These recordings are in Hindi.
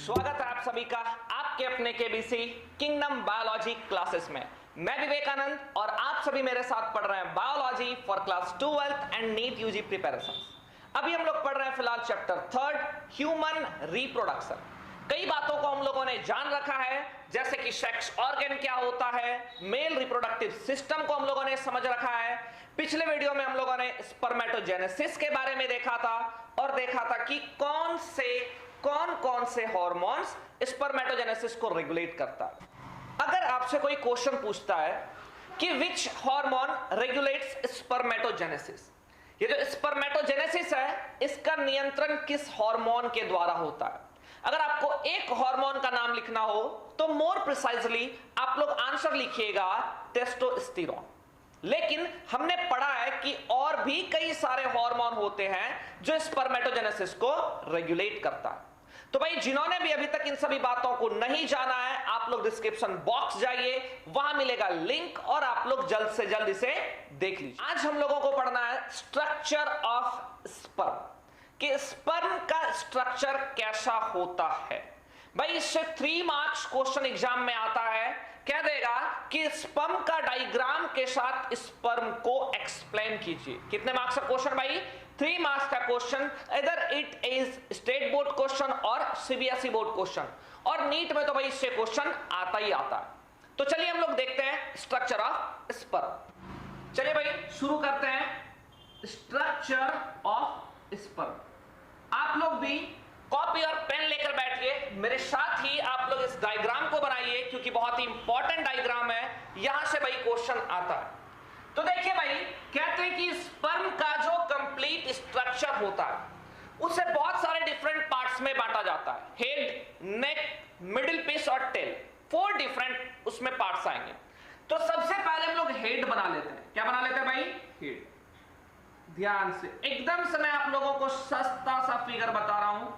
स्वागत है आप सभी का आपके अपने केबीसी किंगडम बायोलॉजी क्लासेस में। मैं विवेकानंद और आप सभी मेरे साथ पढ़ रहे हैं biology for class 12th and NEET UG preparation. अभी हम लोग पढ़ रहे हैं फिलहाल चैप्टर 3 ह्यूमन रिप्रोडक्शन। कई बातों को हम लोगों ने जान रखा है, जैसे कि सेक्स ऑर्गन क्या होता है, मेल रिप्रोडक्टिव सिस्टम को हम लोगों ने समझ रखा है। पिछले वीडियो में हम लोगों ने स्पर्मेटोजेनेसिस के बारे में देखा था और देखा था कि कौन कौन से हार्मोन्स स्पर्मेटोजेनेसिस को रेगुलेट करता है। अगर आपसे कोई क्वेश्चन पूछता है कि विच हार्मोन रेगुलेट्स स्पर्मेटोजेनेसिस, ये जो स्पर्मेटोजेनेसिस है इसका नियंत्रण किस हार्मोन के द्वारा होता है। अगर आपको एक हार्मोन का नाम लिखना हो तो मोर प्रिसाइजली आप लोग आंसर लिखिएगा टेस्टोस्टेरोन। लेकिन हमने पढ़ा है कि और भी कई सारे हार्मोन होते हैं जो स्पर्मेटोजेनेसिस को रेगुलेट करता है। तो भाई जिन्होंने भी अभी तक इन सभी बातों को नहीं जाना है, आप लोग डिस्क्रिप्शन बॉक्स जाइए, वहां मिलेगा लिंक और आप लोग जल्द से जल्द इसे देख लीजिए। आज हम लोगों को पढ़ना है स्ट्रक्चर ऑफ स्पर्म, कि स्पर्म का स्ट्रक्चर कैसा होता है। भाई इससे 3 मार्क्स क्वेश्चन एग्जाम में आता है, कह देगा कि स्पर्म का डायग्राम के साथ स्पर्म को एक्सप्लेन कीजिए। कितने मार्क्स का क्वेश्चन भाई? 3 मार्क्स का क्वेश्चन। इधर it is state board question और सीबीएसई बोर्ड क्वेश्चन, और नीट में तो भाई इससे क्वेश्चन आता ही आता है। तो चलिए हम लोग देखते हैं स्ट्रक्चर ऑफ स्पर्म। चलिए भाई शुरू करते हैं स्ट्रक्चर ऑफ स्पर्म। आप लोग भी कॉपी और पेन लेकर बैठिए, मेरे साथ ही आप लोग इस डायग्राम को बनाइए, क्योंकि बहुत ही इंपॉर्टेंट डायग्राम है, यहां से भाई क्वेश्चन आता है। तो देखिए भाई, कहते हैं कि स्पर्म का जो कंप्लीट स्ट्रक्चर होता है उसे बहुत सारे डिफरेंट पार्ट्स में बांटा जाता है। हेड, नेक, मिडिल पीस और टेल, 4 डिफरेंट उसमें पार्ट्स आएंगे। तो सबसे पहले हम लोग हेड बना लेते हैं। क्या बना लेते हैं भाई? हेड। ध्यान से, एकदम से मैं आप लोगों को सस्ता सा फिगर बता रहा हूं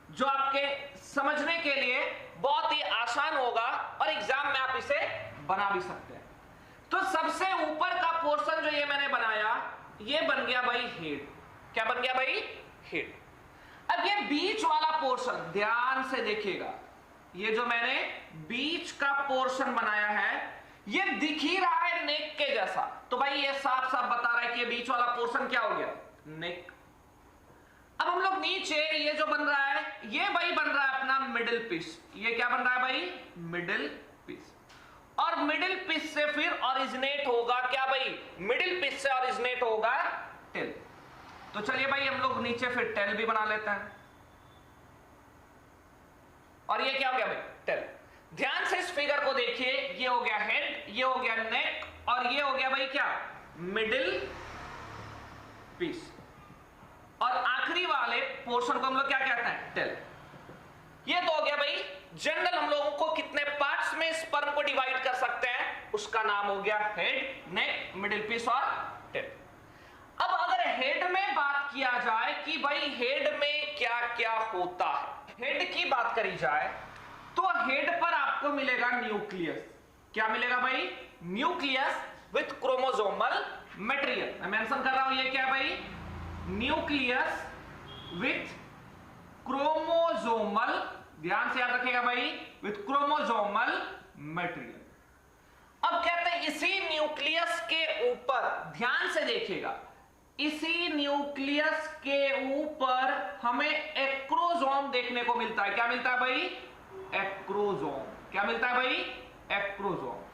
जो आपके समझने के लिए बहुत ही आसान होगा और एग्जाम में आप इसे बना भी सकते हैं। तो सबसे ऊपर का पोर्शन जो ये मैंने बनाया, ये बन गया भाई हेड। क्या बन गया भाई? हेड। अब ये बीच वाला पोर्शन ध्यान से देखिएगा, ये जो मैंने बीच का पोर्शन बनाया है ये दिख ही रहा है नेक के जैसा। तो भाई ये साफ साफ बता रहा है कि ये बीच वाला पोर्शन क्या हो गया? नेक। अब हम लोग नीचे ये जो बन रहा है, ये भाई बन रहा है अपना मिडिल पीस। ये क्या बन रहा है भाई? Middle piece. और मिडिल पीस से फिर ओरिजिनेट होगा क्या भाई? मिडिल पीस से ओरिजिनेट होगा टेल। तो चलिए भाई हम लोग नीचे फिर टेल भी बना लेते हैं। और ये क्या हो गया भाई? टेल। ध्यान से इस फिगर को देखिए, ये हो गया हेड, ये हो गया नेक, और ये हो गया भाई क्या? Middle piece. और आखिरी वाले पोर्शन को हम लोग क्या कहते हैं? टेल। ये तो हो गया भाई जनरल, हम लोगों को कितने पार्ट्स में स्पर्म को डिवाइड कर सकते हैं उसका नाम हो गया हेड, नेक, मिडिल पीस और टेल। अब अगर हेड में बात किया जाए कि भाई हेड में क्या क्या होता है, हेड की बात करी जाए तो हेड पर आपको मिलेगा न्यूक्लियस। क्या मिलेगा भाई? Nucleus with chromosomal material. मैं मेंशन कर रहा हूं ये क्या है भाई? न्यूक्लियस विथ क्रोमोसोमल, ध्यान से याद रखिएगा भाई, विथ क्रोमोसोमल मटेरियल। अब कहते हैं इसी न्यूक्लियस के ऊपर, ध्यान से देखिएगा, इसी न्यूक्लियस के ऊपर हमें एक्रोसोम देखने को मिलता है। क्या मिलता है भाई? एक्रोसोम। क्या मिलता है भाई? एक्रोसोम।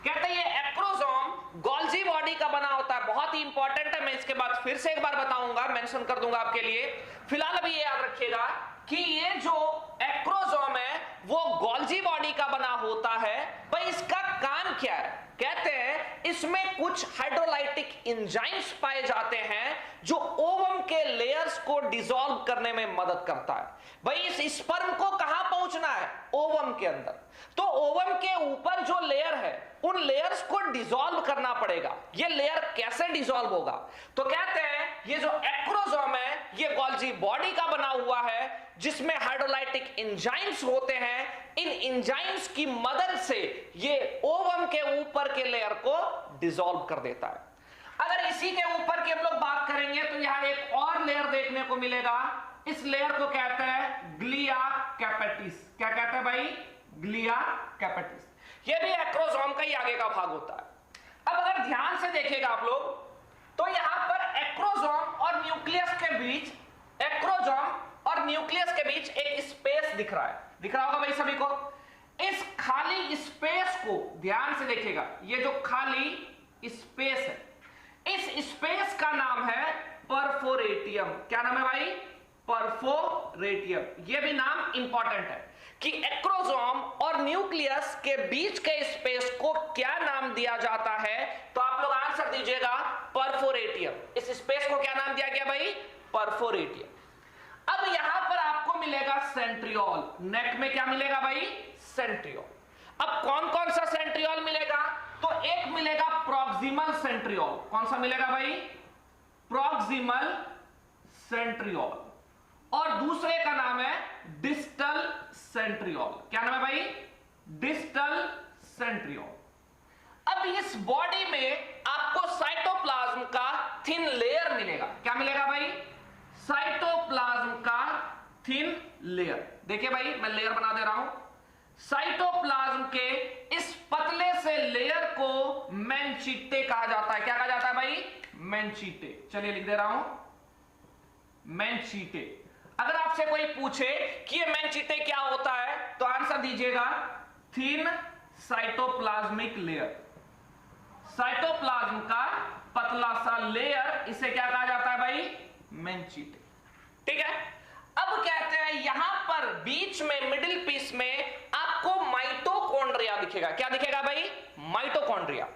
कहते हैं ये एक्रोसोम गोल्जी बॉडी का बना होता है, बहुत ही इंपॉर्टेंट है। मैं इसके बाद फिर से एक बार बताऊंगा, मेंशन कर दूंगा आपके लिए। फिलहाल अभी ये याद रखिएगा कि ये जो एक्रोसोम है वो गोल्जी बॉडी का बना होता है। भाई इसका काम क्या है? कहते हैं इसमें कुछ हाइड्रोलाइटिक एंजाइम्स पाए जाते हैं जो ओवम के लेयर्स को डिसॉल्व करने में मदद करता है। भाई इस स्पर्म को कहां पहुंचना है? ओवम के अंदर। तो ओवम के ऊपर जो लेयर है उन लेयर्स को डिसॉल्व करना पड़ेगा। ये लेयर कैसे डिसॉल्व होगा? तो कहते हैं ये जो एक्रोसोम है ये गोल्जी बॉडी का बना हुआ है जिसमें हाइड्रोलाइटिक एंजाइम्स होते हैं। इन एंजाइम्स की मदद से ये ओवम के ऊपर के लेयर को डिसॉल्व कर देता है। अगर इसी के ऊपर की हम लोग बात करेंगे तो यहां एक और लेयर देखने को मिलेगा। इस लेयर को कहते हैं ग्लिया कैपेटिस। क्या कहते हैं भाई? ग्लिया कैपेटिस। ये भी एक्रोसोम का ही आगे का भाग होता है। अब अगर ध्यान से देखिएगा आप लोग, तो यहां पर एक्रोसोम और न्यूक्लियस के बीच, एक्रोसोम और न्यूक्लियस के बीच एक स्पेस दिख रहा है। दिख रहा होगा भाई सभी को। इस खाली स्पेस को ध्यान से देखिएगा, ये जो खाली स्पेस है, इस स्पेस का नाम है परफोरेटियम। क्या नाम है भाई? परफोरेटियम। ये भी नाम इंपॉर्टेंट है कि एक्रोसोम और न्यूक्लियस के बीच के स्पेस को क्या नाम दिया जाता है, तो आप लोग आंसर दीजिएगा परफोरेटियम। इस स्पेस को क्या नाम दिया गया भाई? परफोरेटियम। अब यहां पर आपको मिलेगा सेंट्रियोल। नेक में क्या मिलेगा भाई? सेंट्रियोल। अब कौन कौन सा सेंट्रियोल मिलेगा? तो एक मिलेगा प्रॉक्सिमल सेंट्रियोल। कौन सा मिलेगा भाई? Proximal centriole. और दूसरे का नाम है डिस्टल सेंट्रियोल। क्या नाम है भाई? Distal centriole. अब इस बॉडी में आपको साइटोप्लाज्म का थिन लेयर मिलेगा। क्या मिलेगा भाई? साइटोप्लाज्म का थिन लेयर। देखिए भाई, मैं लेयर बना दे रहा हूं। साइटोप्लाज्म के इस पतले से लेयर को मैनचिटे कहा जाता है। क्या कहा जाता है भाई? मैनचिटे। चलिए लिख दे रहा हूं, मैनचिटे। अगर आपसे कोई पूछे कि ये मैनचिटे क्या होता है, तो आंसर दीजिएगा थिन साइटोप्लाज्मिक लेयर। साइटोप्लाज्म का पतला सा लेयर, इसे क्या कहा जाता है भाई? मैनचिटे। ठीक है। अब कहते हैं यहां पर बीच में मिडिल पीस में आपको माइटोकॉन्ड्रिया दिखेगा। क्या दिखेगा भाई? माइटोकॉन्ड्रिया।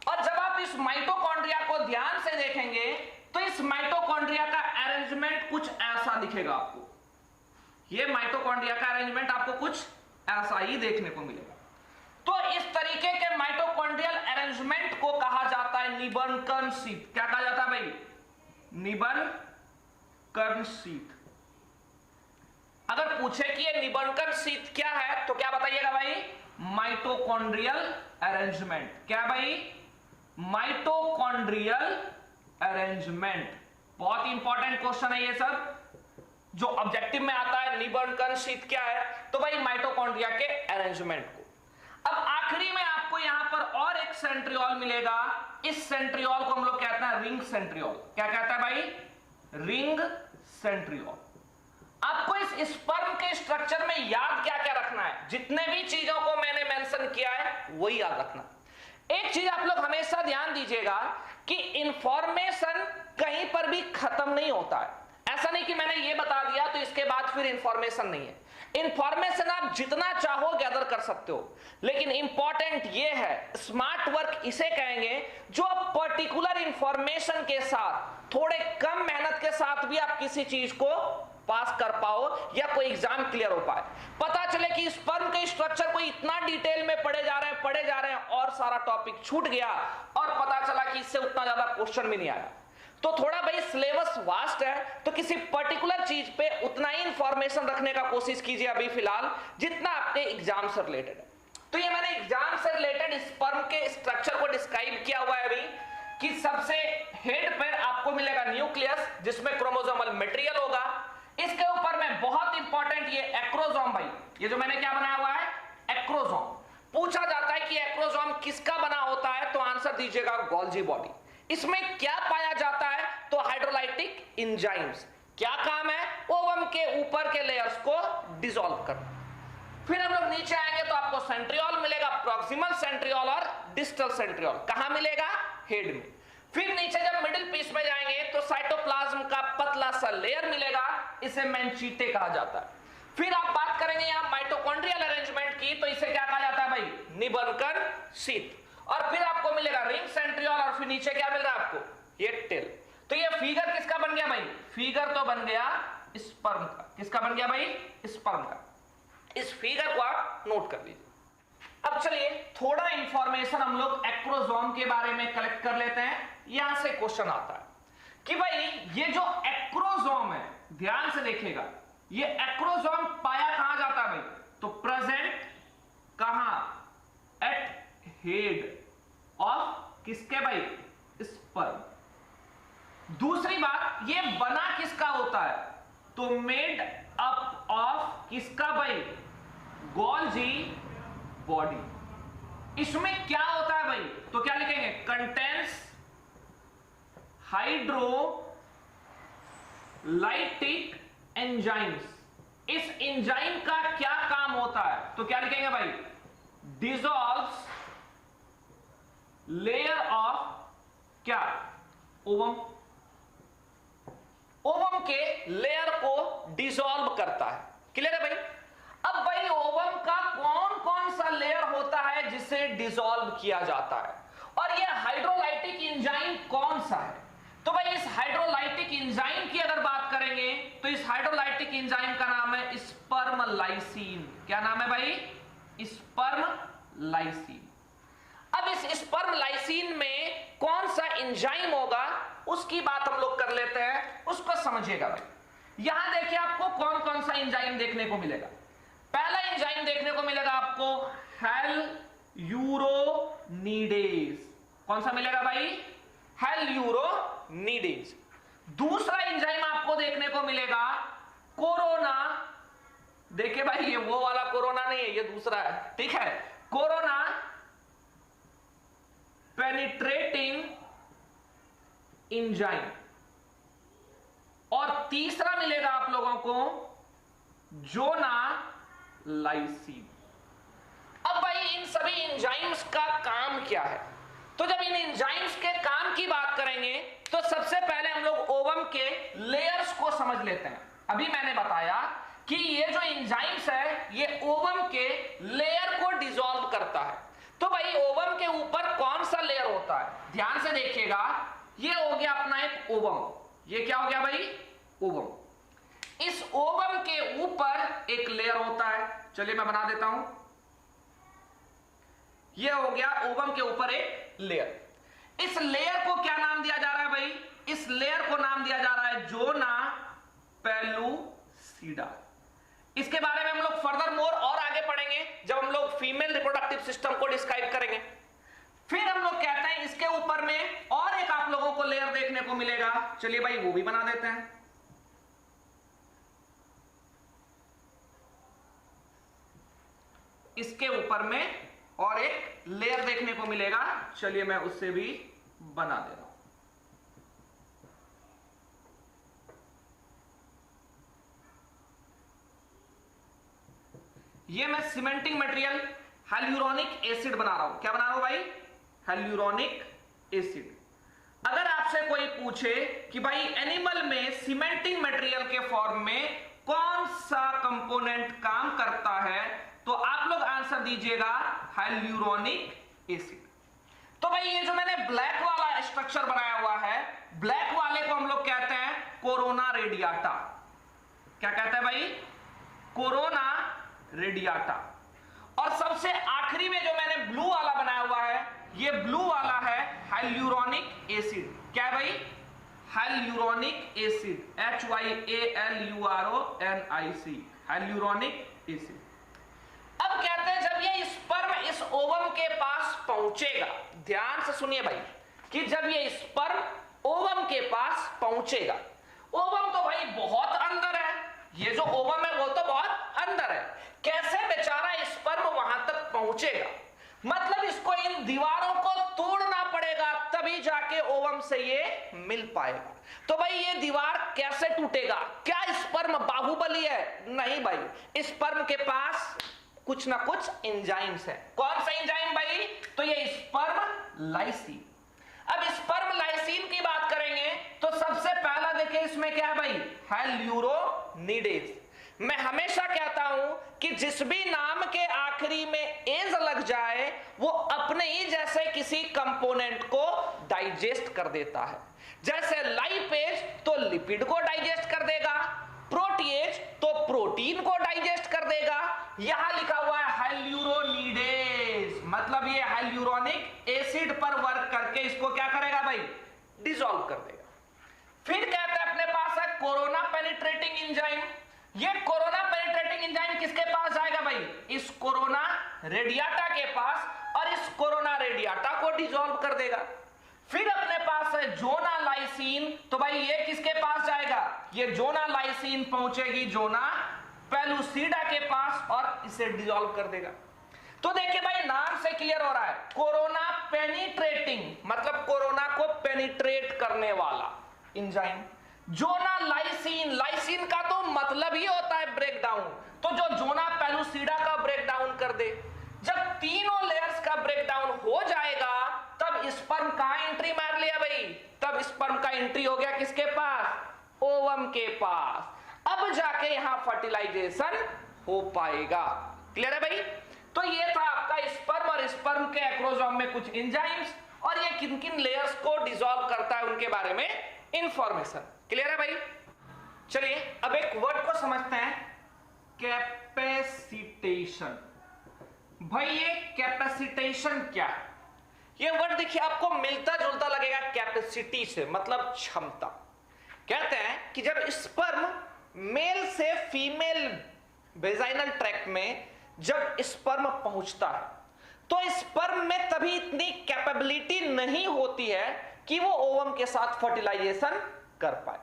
और जब आप इस माइटोकॉन्ड्रिया को ध्यान से देखेंगे, तो इस माइटोकॉन्ड्रिया का अरेंजमेंट कुछ ऐसा दिखेगा आपको। ये माइटोकॉन्ड्रिया का अरेंजमेंट आपको कुछ ऐसा ही देखने को मिलेगा। तो इस तरीके के माइटोकॉन्ड्रियल अरेंजमेंट को कहा जाता है निबंकन शीथ। क्या कहा जाता है भाई? निबंकन शीथ। अगर पूछे कि ये निबंकन शीथ क्या है, तो क्या बताइएगा भाई? Mitochondrial arrangement. क्या भाई? Mitochondrial arrangement. बहुत इंपॉर्टेंट क्वेश्चन है ये सब, जो ऑब्जेक्टिव में आता है। निबंकन शीथ क्या है? तो भाई माइटोकॉन्ड्रिया के अरेंजमेंट को। अब आखिरी में आपको यहां पर और एक सेंट्रियोल मिलेगा। इस सेंट्रियोल को हम लोग कहते हैं रिंग सेंट्रियोल। क्या कहता है भाई? Ring centriole. आपको इस स्पर्म के स्ट्रक्चर में याद क्या क्या रखना है? जितने भी चीजों को मैंने मेंशन किया है वही याद रखना। एक चीज आप लोग हमेशा ध्यान दीजिएगा कि इंफॉर्मेशन कहीं पर भी खत्म नहीं होता है। ऐसा नहीं कि मैंने ये बता दिया तो इसके बाद फिर इंफॉर्मेशन नहीं है। इंफॉर्मेशन आप जितना चाहो गैदर कर सकते हो, लेकिन इंपॉर्टेंट ये है, स्मार्ट वर्क इसे कहेंगे, जो पर्टिकुलर इंफॉर्मेशन के साथ थोड़े कम मेहनत के साथ भी आप किसी चीज को पास कर पाओ या कोई एग्जाम क्लियर हो पाए। पता चले कि स्पर्म के स्ट्रक्चर को इतना डिटेल में पढ़े जा रहे हैं और सारा टॉपिक छूट गया और पता चला कि इससे उतना ज्यादा क्वेश्चन भी नहीं आया। तो थोड़ा भाई सिलेबस वास्ट है, तो किसी पर्टिकुलर चीज पे उतना ही इंफॉर्मेशन रखने का कोशिश कीजिए अभी फिलहाल जितना आपके एग्जाम से रिलेटेड है। तो ये मैंने एग्जाम से रिलेटेड स्पर्म के स्ट्रक्चर को डिस्क्राइब किया हुआ है अभी, कि सबसे हेड पर आपको मिलेगा न्यूक्लियस जिसमें क्रोमोसोमल मटेरियल होगा। इसके ऊपर में बहुत इंपॉर्टेंट ये एक्रोसोम, भाई ये जो मैंने क्या बनाया हुआ है? एक्रोसोम। पूछा जाता है कि एक्रोसोम किसका बना होता है, तो आंसर दीजिएगा गोल्जी बॉडी। इसमें क्या पाया जाता है? तो हाइड्रोलाइटिक एंजाइम्स। क्या काम है? ओवम के ऊपर के लेयर्स को डिसॉल्व करना। फिर हम लोग नीचे आएंगे तो आपको सेंट्रियोल मिलेगा, प्रॉक्सिमल सेंट्रियोल और डिस्टल सेंट्रियोल। कहां मिलेगा? हेड में। फिर नीचे जब मिडिल पीस में जाएंगे तो साइटोप्लाज्म का पतला सा लेयर मिलेगा, इसे मैनचिटे कहा जाता है। फिर आप बात करेंगे यहां माइटोकॉन्ड्रियल अरेंजमेंट की, तो इसे क्या कहा जाता है भाई? निबंकन शीथ। और फिर आपको मिलेगा रिंग सेंट्रियोल और फिर नीचे क्या मिल रहा है आपको? ये टेल। तो ये फिगर किसका बन गया भाई? फिगर तो बन गया स्पर्म का। किसका बन गया भाई? स्पर्म का। इस फिगर को आप नोट कर लीजिए। अब चलिए थोड़ा इंफॉर्मेशन हम लोग एक्रोसोम के बारे में कलेक्ट कर लेते हैं। यहां से क्वेश्चन आता है कि भाई ये जो एक्रोसोम है, ध्यान से देखिएगा, ये एक्रोसोम पाया कहां जाता है भाई? तो प्रेजेंट कहां? एट हेड ऑफ किसके भाई? स्पर्म। दूसरी बात, ये बना किसका होता है? तो मेड अप ऑफ किसका भाई, गोल्जी बॉडी। इसमें क्या होता है भाई, तो क्या लिखेंगे, कंटेंस हाइड्रोलाइटिक एंजाइम्स। इस एंजाइम का क्या काम होता है, तो क्या लिखेंगे भाई, डिसॉल्व्स लेयर ऑफ क्या, ओवम। ओवम के लेयर को डिसॉल्व करता है। क्लियर है भाई। अब भाई ओवम का कौन कौन सा लेयर होता है जिसे डिसॉल्व किया जाता है, और यह हाइड्रोलाइटिक एंजाइम कौन सा है। तो भाई इस हाइड्रोलाइटिक एंजाइम की अगर बात करेंगे तो इस हाइड्रोलाइटिक एंजाइम का नाम है स्पर्म लाइसिन। क्या नाम है भाई, स्पर्म लाइसिन। अब इस स्पर्म लाइसिन में कौन सा एंजाइम होगा उसकी बात हम लोग कर लेते हैं, उसको समझिएगा भाई। यहां देखिए आपको कौन कौन सा एंजाइम देखने को मिलेगा। पहला एंजाइम देखने को मिलेगा आपको हेल्यूरोनिडेज। कौन सा मिलेगा भाई, हेल्यूरोनिडेज। दूसरा एंजाइम आपको देखने को मिलेगा कोरोना। देखिए भाई ये वो वाला कोरोना नहीं है, ये दूसरा है, ठीक है, कोरोना पेनिट्रेटिंग एंजाइम। और तीसरा मिलेगा आप लोगों को जोना लाइसिन। अब भाई इन सभी एंजाइम्स का काम क्या है, तो जब इन एंजाइम्स के काम की बात करेंगे तो सबसे पहले हम लोग ओवम के लेयर्स को समझ लेते हैं। अभी मैंने बताया कि ये जो एंजाइम्स है ये ओवम के लेयर को डिसॉल्व करता है। तो भाई ओवम के ऊपर कौन सा लेयर होता है, ध्यान से देखिएगा। ये हो गया अपना एक ओवम, ये क्या हो गया भाई, ओवम। इस ओवम के ऊपर एक लेयर होता है, चलिए मैं बना देता हूं। ये हो गया ओवम के ऊपर एक लेयर। इस लेयर को क्या नाम दिया जा रहा है भाई, इस लेयर को नाम दिया जा रहा है जोना पेलुसिडा। इसके बारे में हम लोग फर्दर मोर और आगे पढ़ेंगे जब हम लोग फीमेल रिप्रोडक्टिव सिस्टम को डिस्क्राइब करेंगे। फिर हम लोग कहते हैं इसके ऊपर में और एक आप लोगों को लेयर देखने को मिलेगा, चलिए भाई वो भी बना देते हैं। इसके ऊपर में और एक लेयर देखने को मिलेगा, चलिए मैं उससे भी बना दे रहा हूं। ये मैं सीमेंटिंग मटेरियल हाइल्यूरोनिक एसिड बना रहा हूं। क्या बना रहा हूं भाई, हाइल्यूरोनिक एसिड। अगर आपसे कोई पूछे कि भाई एनिमल में सीमेंटिंग मटेरियल के फॉर्म में कौन सा कंपोनेंट काम करता है तो आप लोग आंसर दीजिएगा हाइल्यूरोनिक एसिड। तो भाई ये जो मैंने ब्लैक वाला स्ट्रक्चर बनाया हुआ है, ब्लैक वाले को हम लोग कहते हैं कोरोना रेडियाटा। क्या कहते हैं भाई, कोरोना रेडियाटा। और सबसे आखिरी में जो मैंने ब्लू वाला बनाया हुआ है, ये ब्लू वाला है हाइल्यूरोनिक एसिड। क्या है भाई, hyaluronic acid, HYALURONIC, hyaluronic acid. अब कहते हैं जब ये स्पर्म इस ओवम के पास पहुंचेगा, ध्यान से सुनिए भाई, कि जब ये स्पर्म ओवम के पास पहुंचेगा, ओवम तो भाई बहुत अंदर है, ये जो ओवम है वो तो बहुत अंदर है, कैसे बेचारा स्पर्म वहां तक पहुंचेगा, मतलब इसको इन दीवारों को तोड़ना पड़ेगा तभी जाके ओवम से ये मिल पाएगा। तो भाई ये दीवार कैसे टूटेगा, क्या स्पर्म बाहुबली है, नहीं भाई, स्पर्म के पास कुछ ना कुछ एंजाइम्स है। कौन सा एंजाइम भाई, तो ये स्पर्म लाइसिन। अब स्पर्म लाइसिन की बात करेंगे तो सबसे पहला देखिए इसमें क्या है भाई, हेल्यूरोनिडेज। मैं हमेशा कहता हूं कि जिस भी नाम के आखिरी में एज लग जाए वो अपने ही जैसे किसी कंपोनेंट को डाइजेस्ट कर देता है। जैसे लाइपेज तो लिपिड को डाइजेस्ट कर देगा, प्रोटीएज तो प्रोटीन को डाइजेस्ट कर देगा। यहां लिखा हुआ है हेल्यूरोनिडेज, मतलब ये हेल्यूरोनिक एसिड पर वर्क करके इसको क्या करेगा भाई, डिसॉल्व कर देगा। फिर कहते हैं अपने पास है कोरोना पेनिट्रेटिंग एंजाइम। ये कोरोना पेनिट्रेटिंग एंजाइम किसके पास जाएगा भाई, इस कोरोना रेडियाटा के पास, और इस कोरोना रेडियाटा को डिसॉल्व कर देगा। फिर अपने पास है जोना लाइसिन, तो भाई ये किसके पास जाएगा, ये जोना लाइसिन पहुंचेगी जोना पेलुसिडा के पास और इसे डिसॉल्व कर देगा। तो देखिए भाई, नाम से क्लियर हो रहा है, कोरोना पेनिट्रेटिंग, मतलब कोरोना को पेनिट्रेट करने वाला एंजाइम। जोना लाइसिन, लाइसिन का तो मतलब ही होता है ब्रेकडाउन, तो जो जोना पेलुसिडा का ब्रेकडाउन कर दे। जब तीनों लेयर्स का ब्रेकडाउन हो जाएगा तब स्पर्म कहां एंट्री मार लिया भाई, तब स्पर्म का एंट्री हो गया किसके पास, ओवम के पास। अब जाके यहां फर्टिलाइजेशन हो पाएगा। क्लियर है भाई? तो ये था आपका स्पर्म और स्पर्म के एक्रोसोम में कुछ एंजाइम्स, और ये किन किन लेयर्स को डिसॉल्व करता है उनके बारे में इंफॉर्मेशन। क्लियर है भाई? चलिए अब एक वर्ड को समझते हैं, कैपेसिटेशन। भाई ये कैपेसिटेशन क्या है? ये वर्ड देखिए आपको मिलता जुलता लगेगा कैपेसिटी से, मतलब क्षमता। कहते हैं कि जब स्पर्म मेल से फीमेल वेजाइनल ट्रैक्ट में जब स्पर्म पहुंचता है तो स्पर्म में तभी इतनी कैपेबिलिटी नहीं होती है कि वो ओवम के साथ फर्टिलाइजेशन कर पाए।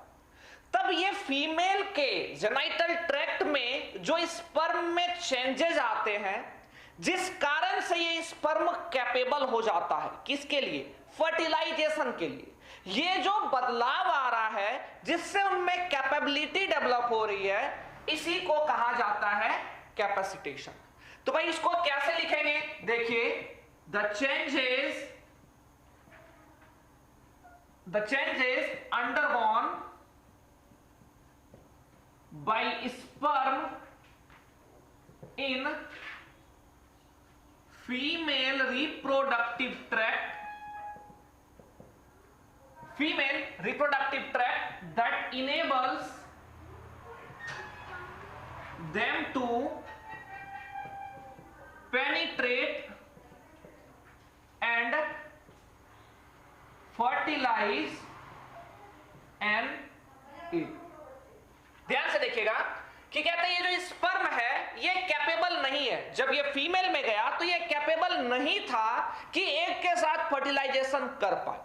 तब ये फीमेल के जेनाइटल ट्रैक्ट में जो स्पर्म में चेंजेस आते हैं, जिस कारण से ये स्पर्म कैपेबल हो जाता है किसके लिए, फर्टिलाइजेशन के लिए। ये जो बदलाव आ रहा है जिससे उनमें कैपेबिलिटी डेवलप हो रही है, इसी को कहा जाता है कैपेसिटेशन। तो भाई इसको कैसे लिखेंगे, देखिए, the changes undergone by sperm in female reproductive tract, that enables them to penetrate and fertilize an egg। ध्यान से देखिएगा कि कहते हैं ये जो स्पर्म है ये कैपेबल नहीं है। जब ये फीमेल में गया तो ये कैपेबल नहीं था कि एग के साथ फर्टिलाइजेशन कर पाए।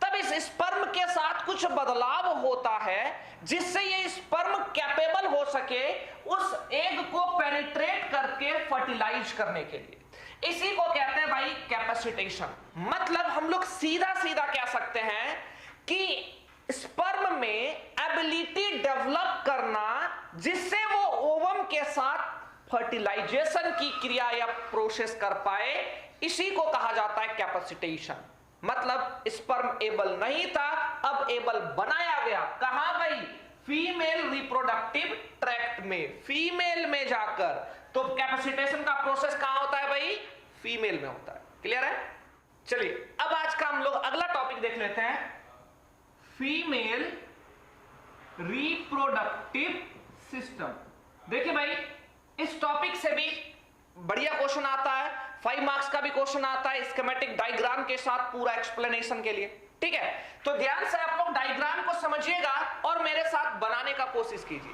तब इस स्पर्म के साथ कुछ बदलाव होता है जिससे ये स्पर्म कैपेबल हो सके उस एग को पेनिट्रेट करके फर्टिलाइज करने के लिए। इसी को कहते हैं भाई कैपेसिटेशन। मतलब हम लोग सीधा सीधा कह सकते हैं कि स्पर्म में एबिलिटी डेवलप करना जिससे वो ओवम के साथ फर्टिलाइजेशन की क्रिया या प्रोसेस कर पाए, इसी को कहा जाता है कैपेसिटेशन। मतलब स्पर्म एबल नहीं था, अब एबल बनाया गया। कहां भाई, फीमेल रिप्रोडक्टिव ट्रैक्ट में, फीमेल में जाकर। तो कैपेसिटेशन का प्रोसेस कहां होता है भाई, फीमेल में होता है। क्लियर है? चलिए अब आज का हम लोग अगला टॉपिक देख लेते हैं, फीमेल रिप्रोडक्टिव सिस्टम। देखिए भाई, इस टॉपिक से भी बढ़िया क्वेश्चन आता है, 5 मार्क्स का भी क्वेश्चन आता है स्कीमेटिक डायग्राम के साथ पूरा एक्सप्लेनेशन के लिए। ठीक है, तो ध्यान से आप लोग डायग्राम को समझिएगा और मेरे साथ बनाने का कोशिश कीजिए।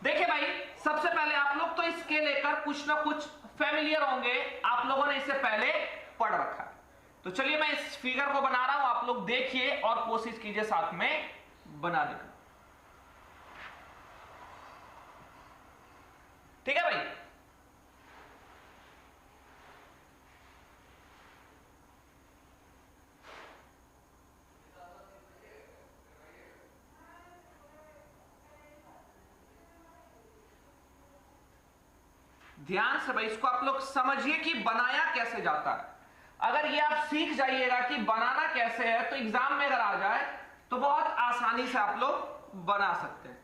देखिए भाई, सबसे पहले आप लोग तो इसके लेकर कुछ ना कुछ फेमिलियर होंगे, आप लोगों ने इसे पहले पढ़ रखा है। तो चलिए मैं इस फिगर को बना रहा हूं, आप लोग देखिए और कोशिश कीजिए साथ में बनाने का। ठीक है भाई, ध्यान से भाई इसको आप लोग समझिए कि बनाया कैसे जाता है। अगर ये आप सीख जाइएगा कि बनाना कैसे है तो एग्जाम में अगर आ जाए तो बहुत आसानी से आप लोग बना सकते हैं।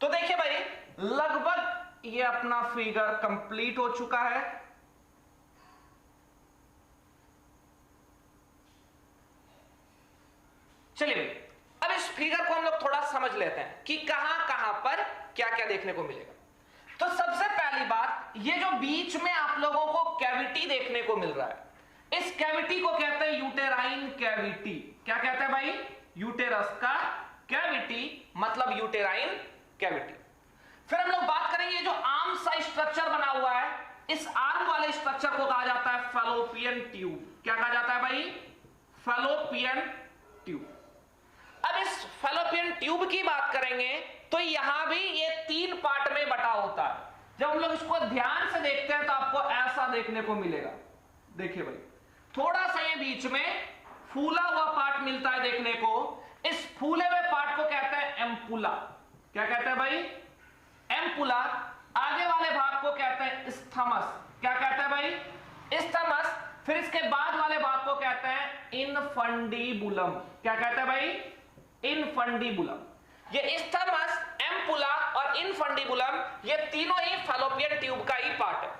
तो देखिए भाई, लगभग ये अपना फिगर कंप्लीट हो चुका है। चलिए अब इस फिगर को हम लोग थोड़ा समझ लेते हैं कि कहां कहां पर क्या क्या देखने को मिलेगा। तो सबसे पहली बात, ये जो बीच में आप लोगों को कैविटी देखने को मिल रहा है, इस कैविटी को कहते हैं यूटेराइन कैविटी। क्या कहते हैं भाई, यूटेरस का कैविटी, मतलब यूटेराइन कैविटी। फिर हम लोग बात करेंगे ये जो आर्म सा स्ट्रक्चर बना हुआ है, इस आर्म वाले स्ट्रक्चर को कहा जाता है फैलोपियन ट्यूब। क्या कहा जाता है भाई, फैलोपियन ट्यूब। अब इस फैलोपियन ट्यूब की बात करेंगे तो यहां भी ये 3 पार्ट में बटा होता है। जब हम लोग इसको ध्यान से देखते हैं तो आपको ऐसा देखने को मिलेगा। देखिए भाई, थोड़ा सा ये बीच में फूला हुआ पार्ट मिलता है देखने को। इस फूले हुए पार्ट को कहते हैं एम्पुला। क्या कहते हैं भाई? एम्पुला। आगे वाले भाग को कहते हैं स्थमस। क्या कहते हैं भाई? स्थमस। फिर इसके बाद वाले भाग को कहते हैं इनफंडीबुलम। क्या कहते हैं भाई? इनफंडीबुलम। ये स्थमस, एम्पुला और इनफंडीबुलम ये तीनों ही फैलोपियन ट्यूब का ही पार्ट है।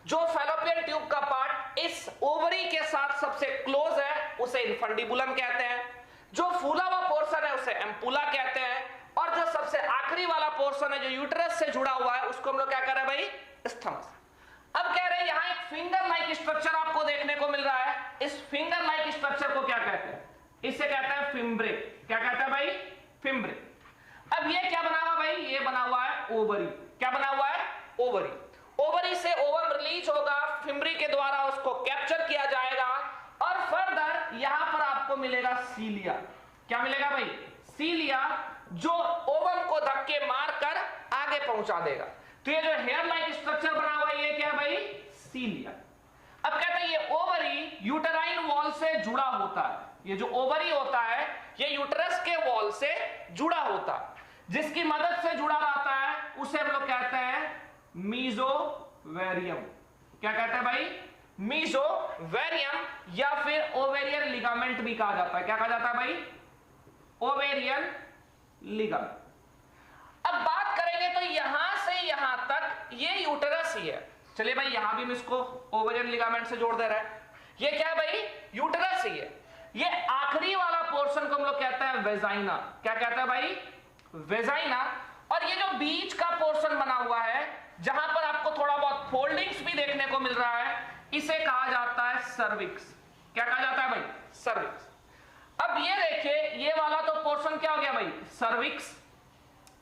जो फैलोपियन ट्यूब का पार्ट इस ओवरी के साथ सबसे क्लोज है उसे इनफंडीबुलम कहते हैं। जो फूला हुआ पोर्शन है उसे एम्पुला कहते हैं, और जो सबसे आखिरी वाला पोर्शन है जो यूटेरस से जुड़ा हुआ है उसको हम लोग क्या कर रहे हैं भाई? स्थमस। अब कह रहे हैं यहां एक फिंगर लाइक स्ट्रक्चर आपको देखने को मिल रहा है। इस फिंगर लाइक स्ट्रक्चर को क्या कहते हैं? इसे कहते हैं फिम्ब्रे। क्या कहते हैं भाई? फिम्ब्रे। अब ये क्या बना हुआ भाई? ये बना हुआ है ओवरी। क्या बना हुआ है? ओवरी। ओवरी से ओवम रिलीज होगा, फिम्ब्री के द्वारा उसको कैप्चर किया जाएगा, और फर्दर यहां पर आपको मिलेगा सीलिया। क्या मिलेगा भाई? सीलिया, जो ओवम को धक्के मारकर आगे पहुंचा देगा। तो ये जो हेयर लाइक स्ट्रक्चर बना हुआ है ये क्या है भाई? सीलिया। अब कहते हैं ये ओवरी यूटेराइन वॉल से जुड़ा होता है। ये जो ओवरी होता है ये यूटेरस के वॉल से जुड़ा होता है, जिसकी मदद से जुड़ा रहता है उसे हम लोग कहते हैं मीजोवेरियम। क्या कहते हैं भाई? मीजोवेरियम, या फिर ओवेरियन लिगामेंट भी कहा जाता है। क्या कहा जाता है भाई? Ovarian ligament. अब बात करेंगे तो यहां से यहां तक ये यूटेरस ही है। चलिए भाई, यहां भी हम इसको ओवेरियन लिगामेंट से जोड़ दे रहे हैं। ये क्या है भाई? यूटेरस ही है। ये आखिरी वाला पोर्शन को हम लोग कहते हैं वेजाइना। क्या कहते हैं भाई? वेजाइना। और ये जो बीच का पोर्शन बना हुआ है जहां पर आपको थोड़ा बहुत फोल्डिंग्स भी देखने को मिल रहा है, इसे कहा जाता है सर्विक्स। क्या कहा जाता है भाई? सर्विक्स। अब ये देखिए, ये वाला तो पोर्शन क्या हो गया भाई? सर्विक्स।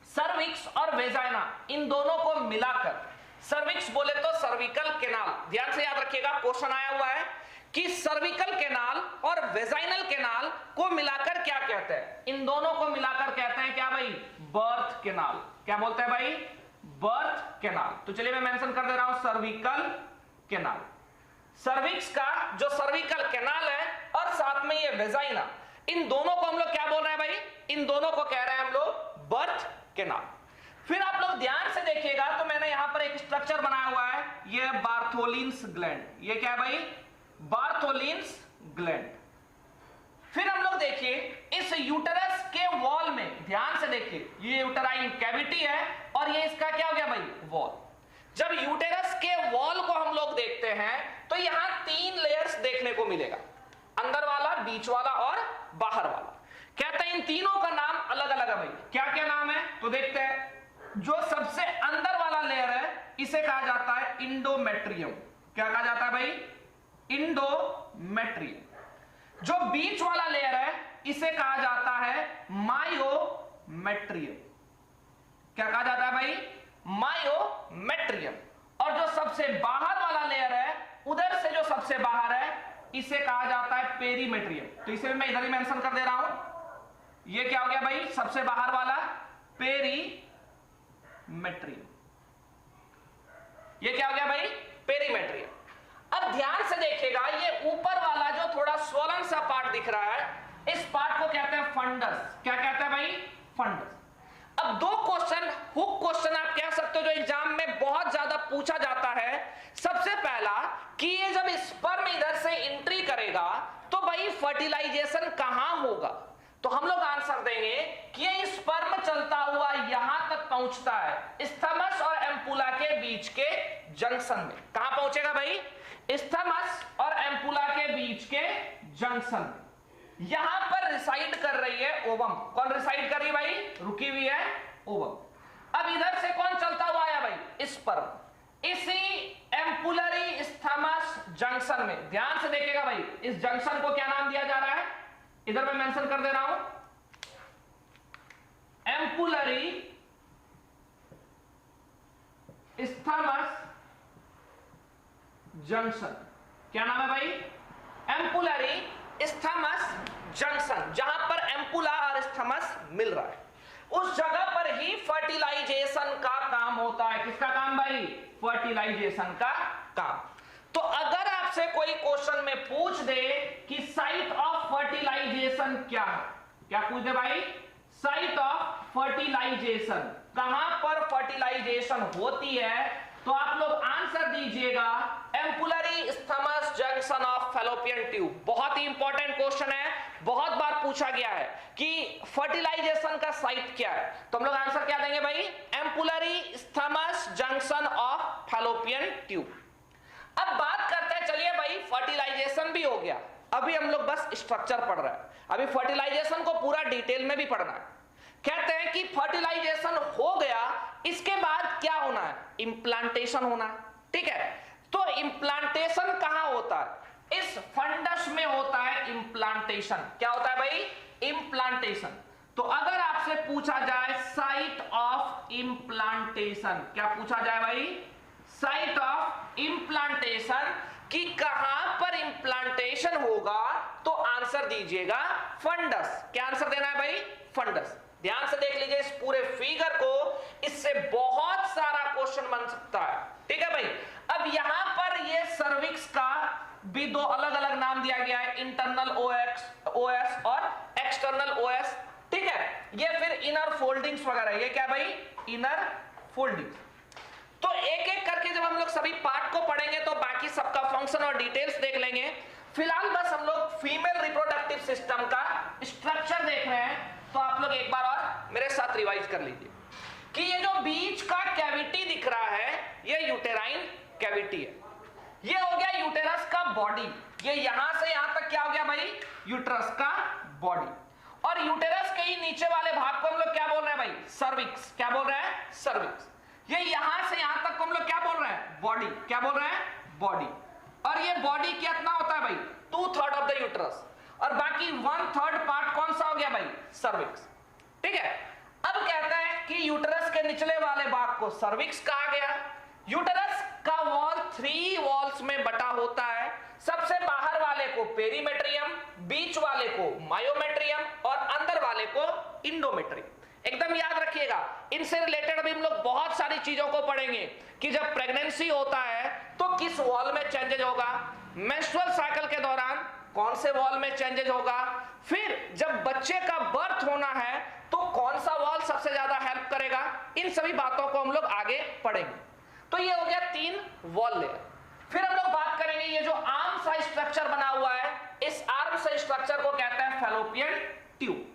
सर्विक्स और वेजाइना इन दोनों को मिलाकर, सर्विक्स बोले तो सर्विकल केनाल। ध्यान से याद रखिएगा, क्वेश्चन आया हुआ है कि सर्विकल केनाल और वेजाइनल केनाल को मिलाकर क्या कहते हैं? इन दोनों को मिलाकर कहते हैं क्या भाई? Birth canal. क्या बोलते हैं भाई? Birth canal. तो चलिए मैं मेंशन कर दे रहा हूं सर्विकल केनाल। सर्विक्स का जो सर्विकल केनाल है और साथ में ये वेजाइना, इन दोनों को हम लोग क्या बोल रहे हैं भाई? इन दोनों को कह रहे हैं हम लोग बर्थ केनाल। फिर आप लोग ध्यान से देखिएगा तो मैंने यहां पर एक स्ट्रक्चर बनाया हुआ है, ये बार्थोलिन्स ग्लैंड। ये क्या है भाई? Bartholin's gland. फिर हम लोग देखिए इस यूटेरस के वॉल में, ध्यान से देखिए, ये यूटेराइन कैविटी है और ये इसका क्या हो गया भाई? वॉल। जब यूटेरस के वॉल को हम लोग देखते हैं तो यहां 3 लेयर्स देखने को मिलेगा, अंदर वाला, बीच वाला और बाहर वाला। कहते हैं इन तीनों का नाम अलग अलग है भाई। क्या क्या नाम है तो देखते हैं। जो सबसे अंदर वाला लेयर है इसे कहा जाता है इंडोमेट्रियम। क्या कहा जाता है भाई? इंडोमेट्रियम। जो बीच वाला लेयर है इसे कहा जाता है मायोमेट्रियम। क्या कहा जाता है भाई? मायोमेट्रियम। और जो सबसे बाहर वाला लेयर है, उधर से जो सबसे बाहर है, इसे कहा जाता है पेरीमेट्रियम। तो इसे मैं इधर ही मेंशन कर दे रहा हूं। ये क्या हो गया भाई? सबसे बाहर वाला पेरीमेट्रियम। ये क्या हो गया भाई? पेरीमेट्रियम। अब ध्यान से देखिएगा, ये ऊपर वाला जो थोड़ा स्वलन सा पार्ट दिख रहा है, इस पार्ट को कहते हैं फंडस। क्या कहते हैं भाई? फंडस। अब 2 क्वेश्चन, हुक क्वेश्चन आप कह सकते हो, जो एग्जाम में बहुत ज्यादा पूछा जाता है। सबसे पहला कि ये जब स्पर्म इधर से एंट्री करेगा तो भाई फर्टिलाइजेशन कहां होगा? तो हम लोग आंसर देंगे कि ये स्पर्म चलता हुआ यहां तक पहुंचता है, स्थमस और एम्पुला के बीच के जंक्शन में। कहां पहुंचेगा भाई? स्थमस और एम्पुला के बीच के जंक्शन में। यहां पर रिसाइड कर रही है ओवम। कौन रिसाइड कर रही है भाई? रुकी हुई है ओवम। अब इधर से कौन चलता हुआ आया भाई? स्पर्म। इसी एम्पुलरी स्थमस जंक्शन में, ध्यान से देखिएगा भाई, इस जंक्शन को क्या नाम दिया जा रहा है? इधर मैं मेंशन कर दे रहा हूं, एम्पुलरी स्थमस जंक्शन। क्या नाम है भाई? एम्पुलरी स्थमस जंक्शन, जहां पर एम्पुला और स्थमस मिल रहा है। उस जगह पर ही फर्टिलाइजेशन का काम होता है। किसका काम भाई? फर्टिलाइजेशन का काम। तो अगर आपसे कोई क्वेश्चन में पूछ दे कि साइट ऑफ फर्टिलाइजेशन क्या है, क्या पूछ दे भाई? साइट ऑफ फर्टिलाइजेशन, कहां पर फर्टिलाइजेशन होती है, तो आप लोग आंसर दीजिएगा ampullary isthmus junction of fallopian tube. बहुत ही इंपॉर्टेंट क्वेश्चन है, बहुत बार पूछा गया है कि फर्टिलाइजेशन का साइट क्या है, तो हम लोग आंसर क्या देंगे भाई? Ampullary isthmus junction of fallopian tube. अब बात करते हैं, चलिए भाई फर्टिलाइजेशन भी हो गया, अभी हम लोग बस स्ट्रक्चर पढ़ रहे हैं, अभी फर्टिलाइजेशन को पूरा डिटेल में भी पढ़ना है। कहते हैं कि फर्टिलाइजेशन हो गया, इसके बाद क्या होना है? इम्प्लांटेशन होना है, ठीक है। तो इम्प्लांटेशन कहां होता है? इस फंडस में होता है इम्प्लांटेशन। क्या होता है भाई? इम्प्लांटेशन। तो अगर आपसे पूछा जाए साइट ऑफ इम्प्लांटेशन, क्या पूछा जाए भाई? साइट ऑफ इम्प्लांटेशन, कि कहां पर इम्प्लांटेशन होगा, तो आंसर दीजिएगा फंडस। क्या आंसर देना है भाई? फंडस। ध्यान से देख लीजिए इस पूरे फिगर को, इससे बहुत सारा क्वेश्चन बन सकता है, ठीक है भाई। अब यहां पर ये सर्विक्स का भी दो अलग अलग नाम दिया गया है, इंटरनल ओएस और एक्सटर्नल ओएस, ठीक है। ये फिर इनर फोल्डिंग्स वगैरह, ये क्या भाई? Inner foldings. तो एक एक करके जब हम लोग सभी पार्ट को पढ़ेंगे तो बाकी सबका फंक्शन और डिटेल्स देख लेंगे। फिलहाल बस हम लोग फीमेल रिप्रोडक्टिव सिस्टम का स्ट्रक्चर देख रहे हैं, तो आप लोग एक बार और मेरे साथ रिवाइज कर लीजिए कि ये जो बीच का कैविटी दिख रहा है, ये यूटेराइन कैविटी है। ये हो गया यूटेरस का बॉडी, ये यहां से यहां तक क्या हो गया भाई? यूटेरस का बॉडी। और यूटेरस के ही नीचे वाले भाग को हम लोग क्या बोल रहे हैं भाई? सर्विक्स। क्या बोल रहे हैं? सर्विक्स। ये यहां से यहां तक को हम लोग क्या बोल रहे हैं? बॉडी। क्या बोल रहे हैं? बॉडी। और ये बॉडी कितना होता है भाई? 2/3 ऑफ द यूटेरस, और बाकी 1/3 पार्ट कौन सा हो गया भाई? सर्विक्स, ठीक है। अब कहता है कि यूटेरस के निचले वाले भाग को सर्विक्स कहा गया। यूटेरस का वॉल 3 वॉल्स में बटा होता है। सबसे बाहर वाले को पेरीमेट्रियम, बीच वाले को मायोमेट्रियम और अंदर वाले को इंडोमेट्रियम। एकदम याद रखिएगा, इनसे रिलेटेड अभी हम लोग बहुत सारी चीजों को पढ़ेंगे कि जब प्रेगनेंसी होता है तो किस वॉल में चेंजेज होगा, मेंस्ट्रुअल साइकिल के दौरान कौन से वॉल में चेंजेज होगा, फिर जब बच्चे का बर्थ होना है तो कौन सा वॉल सबसे ज्यादा हेल्प करेगा। इन सभी बातों को हम लोग आगे पढ़ेंगे। तो ये हो गया 3 वॉल लेयर। फिर हम लोग बात करेंगे ये जो आर्म सा स्ट्रक्चर बना हुआ है, इस आर्म सा स्ट्रक्चर को कहते हैं fallopian tube.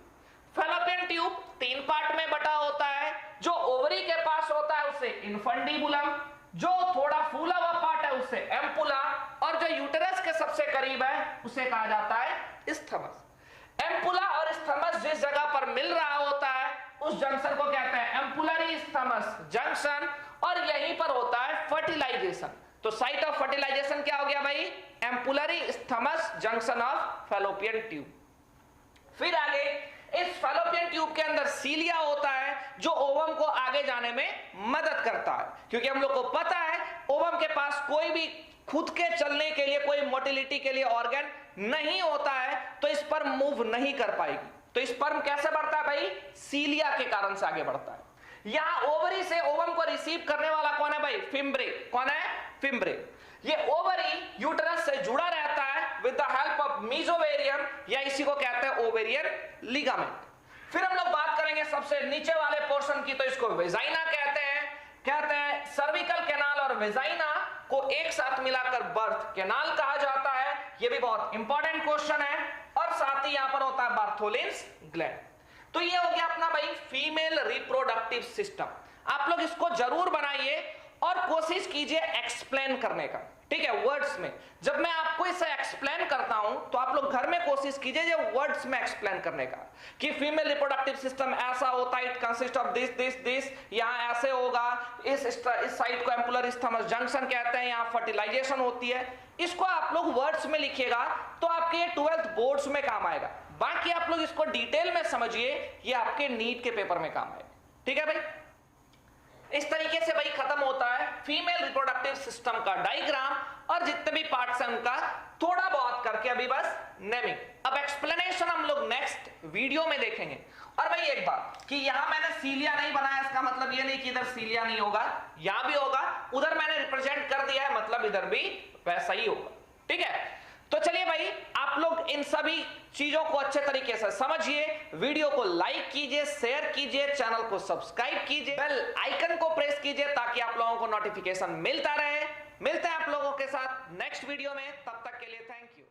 Fallopian tube 3 part में बटा होता है। जो ओवरी के पास होता है उसे इन्फंडिबुलम, जो थोड़ा फूला हुआ पार्ट है उसे एम्पुला, और जो यूटेरस के सबसे करीब है उसे कहा जाता है स्थमस। एम्पुला और स्थमस जिस जगह पर मिल रहा होता है उस जंक्शन को कहते हैं एम्पुलरी स्थमस जंक्शन, और यहीं पर होता है फर्टिलाइजेशन। तो साइट ऑफ फर्टिलाइजेशन क्या हो गया भाई? Ampullary isthmus junction of fallopian tube. फिर आगे इस फैलोपियन ट्यूब के अंदर सीलिया होता है जो ओवम को आगे जाने में मदद करता है, क्योंकि हम लोग को पता है ओवम के पास कोई भी खुद के चलने के लिए, कोई मोटिलिटी के लिए ऑर्गन नहीं होता है, तो स्पर्म मूव नहीं कर पाएगी। तो स्पर्म कैसे बढ़ता है भाई? सीलिया के कारण से आगे बढ़ता है। यहां ओवरी से ओवम को रिसीव करने वाला कौन है भाई? फिम्ब्रे। कौन है? फिम्ब्रे। ये ओवरी यूटेरस से जुड़ा रहता है विद द हेल्प ऑफ मेसोवेरियम, या इसी को कहते हैं ओवेरियन लिगामेंट। फिर हम लोग बात करेंगे सबसे नीचे वाले पोर्शन की, तो इसको वेजाइना कहते हैं। सर्विकल कैनाल और वेजाइना को एक साथ मिलाकर बर्थ कैनाल कहा जाता है। यह भी बहुत इंपॉर्टेंट क्वेश्चन है। और साथ ही यहां पर होता है बार्थोलिन्स ग्लैंड। तो ये हो गया अपना भाई फीमेल रिप्रोडक्टिव सिस्टम। आप लोग इसको जरूर बनाइए और कोशिश कीजिए एक्सप्लेन करने का, ठीक है, वर्ड्स में। जब मैं आपको इसे एक्सप्लेन करता हूं तो आप लोग घर में कोशिश कीजिए ये वर्ड्स में एक्सप्लेन करने का, कि फीमेल रिप्रोडक्टिव सिस्टम ऐसा होता है, it consist of this this this, यहां ऐसे होगा, इस साइट को एम्पुलर स्थमस जंक्शन कहते हैं, यहां फर्टिलाइजेशन होती है। इसको आप लोग वर्ड्स में लिखिएगा तो आपके 12th बोर्ड्स में काम आएगा। बाकी आप लोग इसको डिटेल में समझिए, ये आपके नीट के पेपर में काम आएगा, ठीक है भाई। इस तरीके से भाई खत्म होता है फीमेल रिप्रोडक्टिव सिस्टम का डायग्राम, और जितने भी पार्ट्स हैं उनका थोड़ा बहुत करके अभी बस नेमिंग। अब एक्सप्लेनेशन हम लोग नेक्स्ट वीडियो में देखेंगे, और भाई एक बात कि यहां मैंने सीलिया नहीं बनाया, इसका मतलब ये नहीं कि इधर सीलिया नहीं होगा, यहां भी होगा, उधर मैंने रिप्रेजेंट कर दिया है, मतलब इधर भी वैसा ही होगा। ठीक है, तो चलिए भाई आप लोग इन सभी चीजों को अच्छे तरीके से समझिए, वीडियो को लाइक कीजिए, शेयर कीजिए, चैनल को सब्सक्राइब कीजिए, बेल आइकन को प्रेस कीजिए ताकि आप लोगों को नोटिफिकेशन मिलता रहे। मिलते हैं आप लोगों के साथ नेक्स्ट वीडियो में, तब तक के लिए थैंक यू।